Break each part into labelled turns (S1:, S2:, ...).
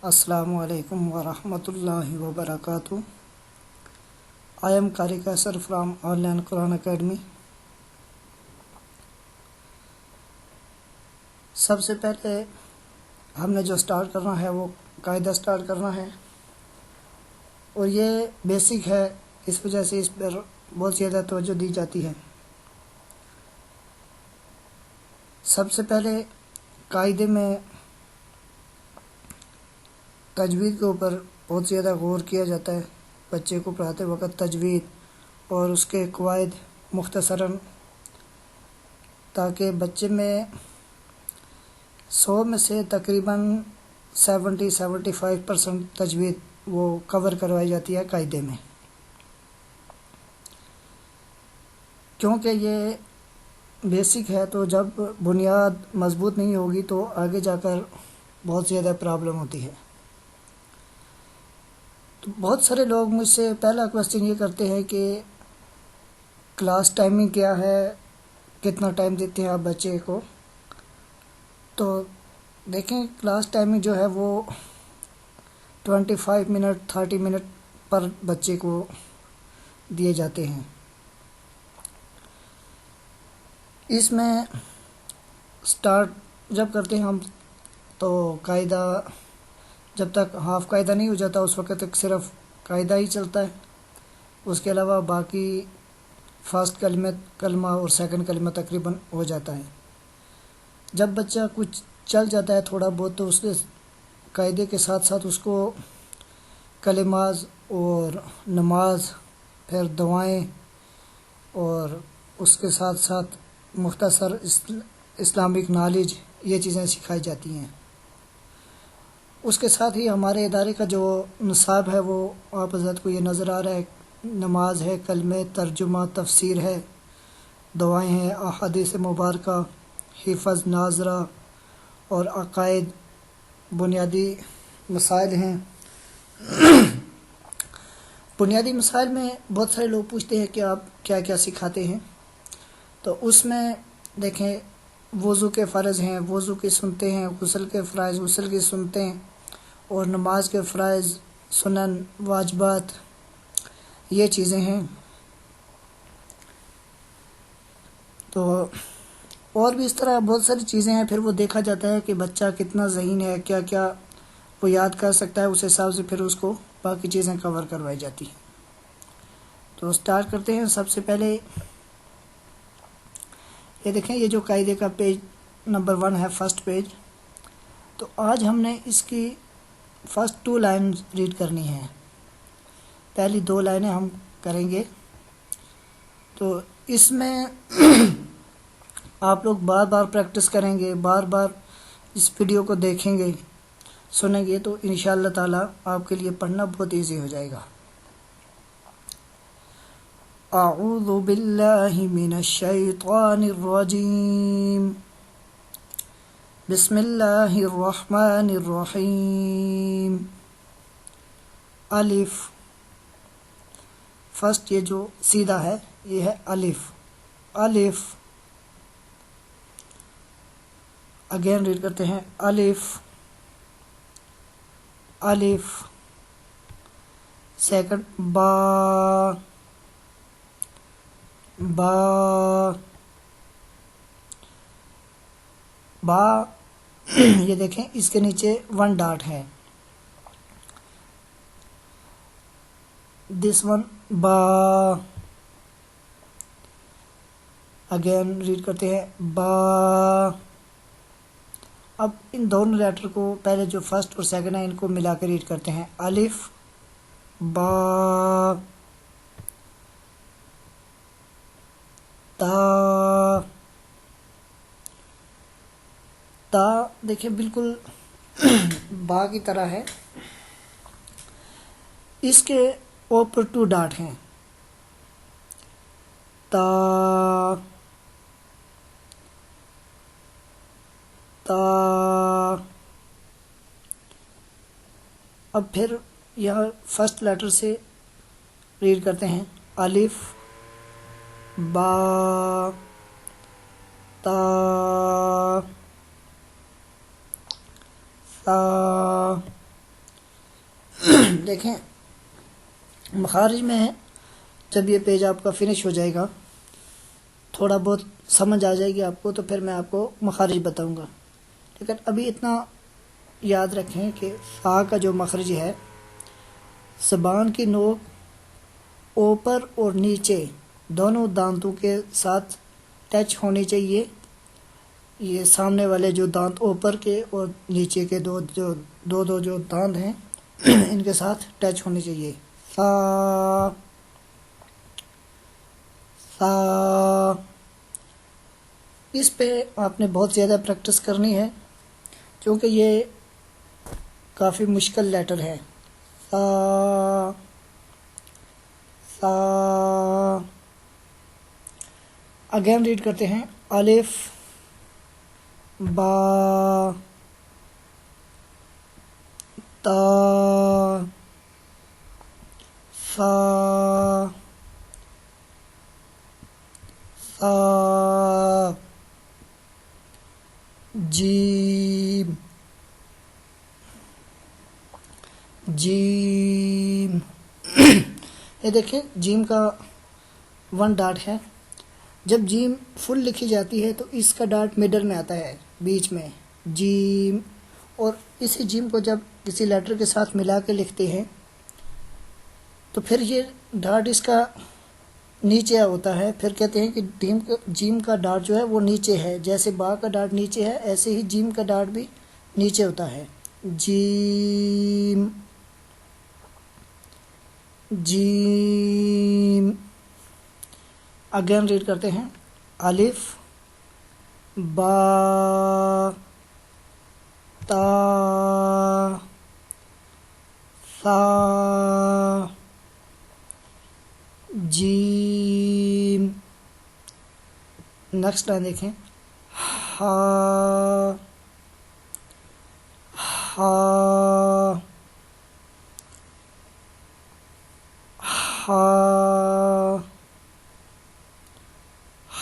S1: السلام علیکم ورحمۃ اللہ وبرکاتہ. I am Qari Kaisar from Online Quran Academy. سب سے پہلے ہم نے جو سٹارٹ کرنا ہے وہ قاعدہ سٹارٹ کرنا ہے، اور یہ بیسک ہے، اس وجہ سے اس پر بہت زیادہ توجہ دی جاتی ہے. سب سے پہلے قاعدے میں تجوید کے اوپر بہت زیادہ غور کیا جاتا ہے. بچے کو پڑھاتے وقت تجوید اور اس کے قواعد مختصراً، تاکہ بچے میں 100 میں سے تقریباً 70-75% تجوید وہ کور کروائی جاتی ہے قاعدے میں، کیونکہ یہ بیسک ہے. تو جب بنیاد مضبوط نہیں ہوگی تو آگے جا کر بہت زیادہ پرابلم ہوتی ہے. تو بہت سارے لوگ مجھ سے پہلا کویسچن یہ کرتے ہیں کہ کلاس ٹائمنگ کیا ہے، کتنا ٹائم دیتے ہیں آپ بچے کو. تو دیکھیں، کلاس ٹائمنگ جو ہے وہ 25 منٹ 30 منٹ پر بچے کو دیے جاتے ہیں. اس میں سٹارٹ جب کرتے ہیں ہم تو قاعدہ جب تک ہاف قاعدہ نہیں ہو جاتا اس وقت تک صرف قاعدہ ہی چلتا ہے. اس کے علاوہ باقی فرسٹ کلمہ اور سیکنڈ کلمہ تقریباً ہو جاتا ہے. جب بچہ کچھ چل جاتا ہے تھوڑا بہت تو اس کے قاعدے کے ساتھ ساتھ اس کو کلمات اور نماز، پھر دعائیں، اور اس کے ساتھ ساتھ مختصر اسلامک نالج، یہ چیزیں سکھائی جاتی ہیں. اس کے ساتھ ہی ہمارے ادارے کا جو نصاب ہے وہ آپ حضرات کو یہ نظر آ رہا ہے. نماز ہے، کلمے، ترجمہ، تفسیر ہے، دعائیں ہیں، احادیث مبارکہ، حفظ ناظرہ اور عقائد، بنیادی مسائل ہیں. بنیادی مسائل میں بہت سارے لوگ پوچھتے ہیں کہ آپ کیا کیا سکھاتے ہیں. تو اس میں دیکھیں، وضو کے فرض ہیں، وضو کی سنتے ہیں، غسل کے فرائض، غسل کی سنتے ہیں، اور نماز کے فرائض، سنن، واجبات، یہ چیزیں ہیں. تو اور بھی اس طرح بہت ساری چیزیں ہیں. پھر وہ دیکھا جاتا ہے کہ بچہ کتنا ذہین ہے، کیا کیا وہ یاد کر سکتا ہے، اس حساب سے پھر اس کو باقی چیزیں کور کروائی جاتی ہیں. تو سٹارٹ کرتے ہیں. سب سے پہلے یہ دیکھیں، یہ جو قاعدے کا پیج نمبر 1 ہے، فرسٹ پیج. تو آج ہم نے اس کی فرسٹ 2 لائنز ریڈ کرنی ہیں. پہلی 2 لائنیں ہم کریں گے. تو اس میں آپ لوگ بار بار پریکٹس کریں گے، بار بار اس ویڈیو کو دیکھیں گے، سنیں گے، تو انشاءاللہ تعالی آپ کے لیے پڑھنا بہت ایزی ہو جائے گا. اعوذ باللہ من الشیطان الرجیم، بسم اللہ الرحمن الرحیم. الف، فرسٹ یہ جو سیدھا ہے یہ ہے الف. الف، اگین ریڈ کرتے ہیں. الف، الف. سیکنڈ با، با، با. یہ دیکھیں اس کے نیچے 1 ڈاٹ ہے. دس ون با. اگین ریڈ کرتے ہیں با. اب ان دونوں لیٹر کو، پہلے جو فرسٹ اور سیکنڈ ہے، ان کو ملا کے ریڈ کرتے ہیں. الف، با، تا. تا دیکھیں بالکل با کی طرح ہے. اس کے اوپر 2 ڈاٹ ہیں. تا، تا. اب پھر یہاں فرسٹ لیٹر سے ریڈ کرتے ہیں. الف، با، تا، سا. دیکھیں مخارج میں جب یہ پیج آپ کا فنش ہو جائے گا، تھوڑا بہت سمجھ آ جائے گی آپ کو، تو پھر میں آپ کو مخارج بتاؤں گا. لیکن ابھی اتنا یاد رکھیں کہ فا کا جو مخرج ہے، زبان کی نوک اوپر اور نیچے دونوں دانتوں کے ساتھ ٹچ ہونی چاہیے. یہ سامنے والے جو دانت اوپر کے اور نیچے کے دو جو دانت ہیں ان کے ساتھ ٹچ ہونی چاہیے. فا فا اس پہ آپ نے بہت زیادہ پریکٹس کرنی ہے کیونکہ یہ کافی مشکل لیٹر ہے. فا فا اگین ریڈ کرتے ہیں. الف با تا فا فا جیم جیم. یہ دیکھیں جیم کا 1 ڈاٹ ہے. جب جیم فل لکھی جاتی ہے تو اس کا ڈاٹ مڈل میں آتا ہے، بیچ میں جیم. اور اسی جیم کو جب کسی لیٹر کے ساتھ ملا کے لکھتے ہیں تو پھر یہ ڈاٹ اس کا نیچے ہوتا ہے. پھر کہتے ہیں کہ جیم کا ڈاٹ جو ہے وہ نیچے ہے. جیسے با کا ڈاٹ نیچے ہے، ایسے ہی جیم کا ڈاٹ بھی نیچے ہوتا ہے. جیم جیم. اگین ریڈ کرتے ہیں. الف با تا ثا جیم. نیکسٹ لائن دیکھیں. ہا ہا ہا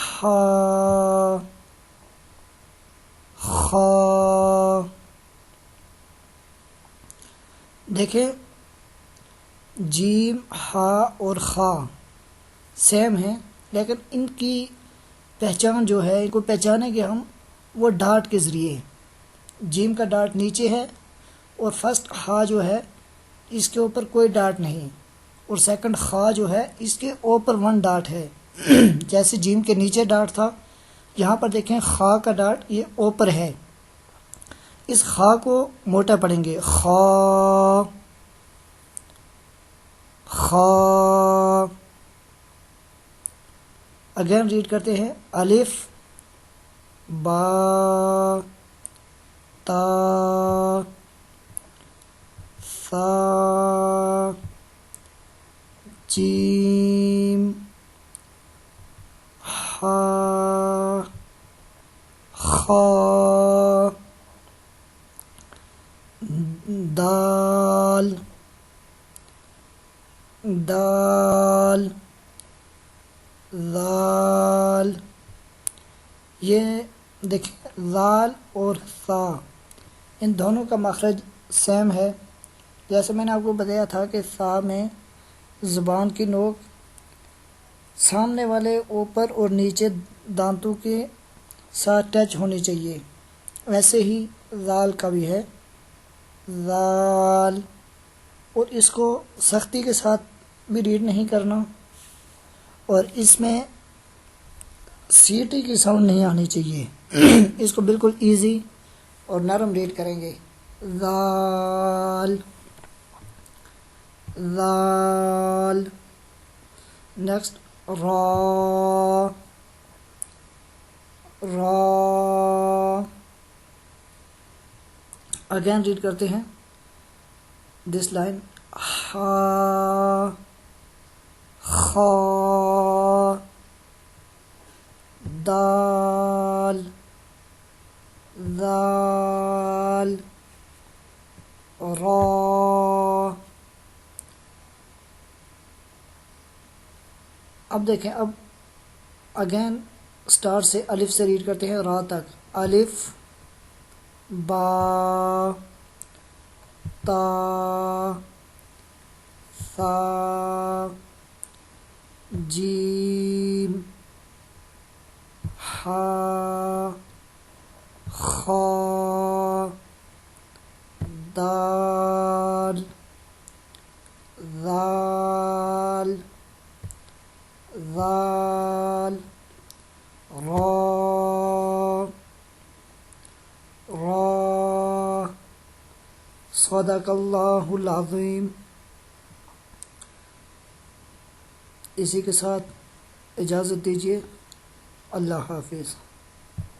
S1: ہا خا. دیکھیں جیم، ہا اور خا سیم ہیں، لیکن ان کی پہچان جو ہے، ان کو پہچانیں گے ہم وہ ڈاٹ کے ذریعے. جیم کا ڈاٹ نیچے ہے اور فرسٹ ہا جو ہے اس کے اوپر کوئی ڈاٹ نہیں، اور سیکنڈ خا جو ہے اس کے اوپر 1 ڈاٹ ہے. جیسے جیم کے نیچے ڈاٹ تھا، یہاں پر دیکھیں خا کا ڈاٹ یہ اوپر ہے. اس خا کو موٹا پڑھیں گے. خا خا. اگین ریڈ کرتے ہیں. الف با تا ثا جیم ہا خا دال دال ذال. یہ دیکھیں ذال اور ثا ان دونوں کا مخرج سیم ہے. جیسے میں نے آپ کو بتایا تھا کہ ثا میں زبان کی نوک سامنے والے اوپر اور نیچے دانتوں کے ساتھ ٹچ ہونی چاہیے، ویسے ہی ذال کا بھی ہے. ذال. اور اس کو سختی کے ساتھ بھی ریڈ نہیں کرنا، اور اس میں سی ٹی کی ساؤنڈ نہیں آنی چاہیے. اس کو بالکل ایزی اور نرم ریڈ کریں گے. ذال ذال. نیکسٹ را را. اگین ریڈ کرتے ہیں دس لائن. ہا خا دال ذال را. اب دیکھیں، اب اگین سٹارٹ سے الف سے ریڈ کرتے ہیں را تک. الف با تا ثا جیم حا خا دال ذال ذال را را صدق اللہ العظیم۔ اسی کے ساتھ اجازت دیجیے، اللہ حافظ۔